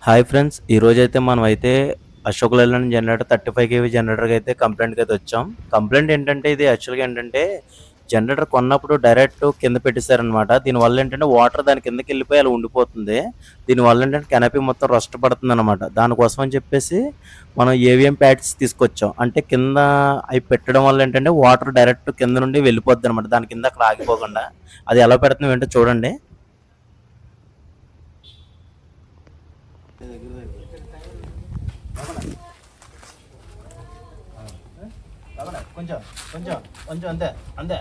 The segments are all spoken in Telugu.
హాయ్ ఫ్రెండ్స్, ఈరోజైతే మనమైతే అశోక్ లైలాండ్ జనరేటర్ 35 కేవీ జనరేటర్కి అయితే కంప్లైంట్కి అయితే వచ్చాం. కంప్లైంట్ ఏంటంటే ఇది యాక్చువల్గా ఏంటంటే జనరేటర్ కొన్నప్పుడు డైరెక్ట్ కింద పెట్టేశారనమాట. దీనివల్ల ఏంటంటే వాటర్ దాని కిందకి వెళ్ళిపోయి అలా ఉండిపోతుంది. దీనివల్ల ఏంటంటే కెనపీ మొత్తం రస్ట్ పడుతుంది అనమాట. దానికోసం అని చెప్పేసి మనం ఏవిఎం ప్యాడ్స్ తీసుకొచ్చాం. అంటే కింద అవి పెట్టడం వల్ల ఏంటంటే వాటర్ డైరెక్ట్ కింద నుండి వెళ్ళిపోద్ది అనమాట. దాని కింద అక్కడ ఆగిపోకుండా. అది ఎలా పెడుతున్నాం ఏంటో చూడండి. కొంచెం కొంచెం కొంచెం అంతే అంతే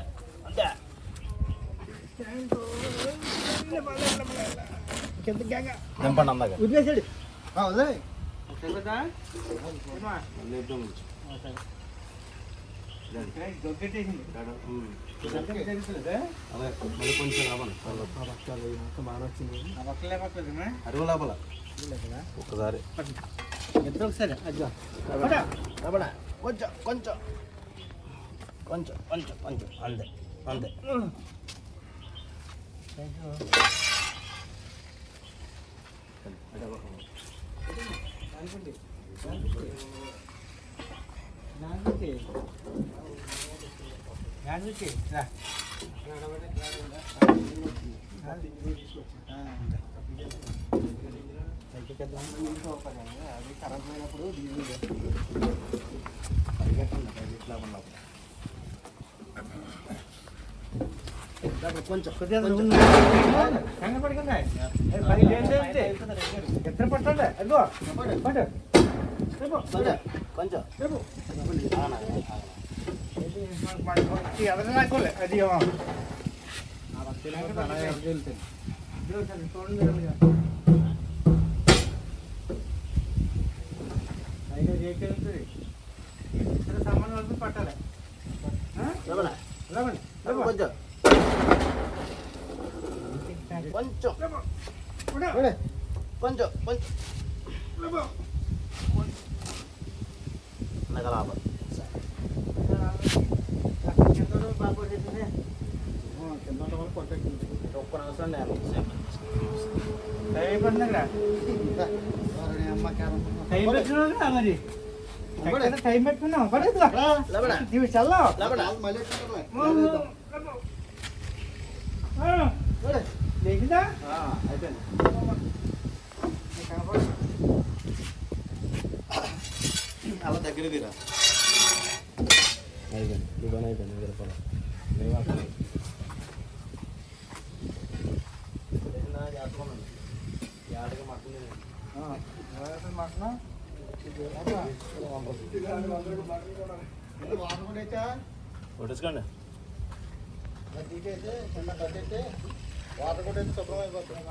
అంతే దింపండి అందాక వదిలేసాడు అరువు లోపల ఒక్కసారి ఒకసారి కొంచెం కొంచెం కొంచెం కొంచెం కొంచెం అంతే అంతే అది కరెంట్ అయినప్పుడు కొంచెం ఎత్ర పట్టండి అదిగో పట్టు కొంచెం ఎదర నాకోలే అది సామాన్ వరకు పట్టాలి కొంచెం కొంచెం కొంచెం కొంచెం నగలాభ ఒక్క నిమిషం టైం పెట్టుకున్నావు పడేది చల్లా లేచిందా అయిపోయింది. అలా దగ్గర తీరా అయిపోయింది. దుబాన్ అయిపోయింది. కొట్టేసుకోండి. వాటర్ కూడా అయితే శుభ్రం అయిపోతుంది.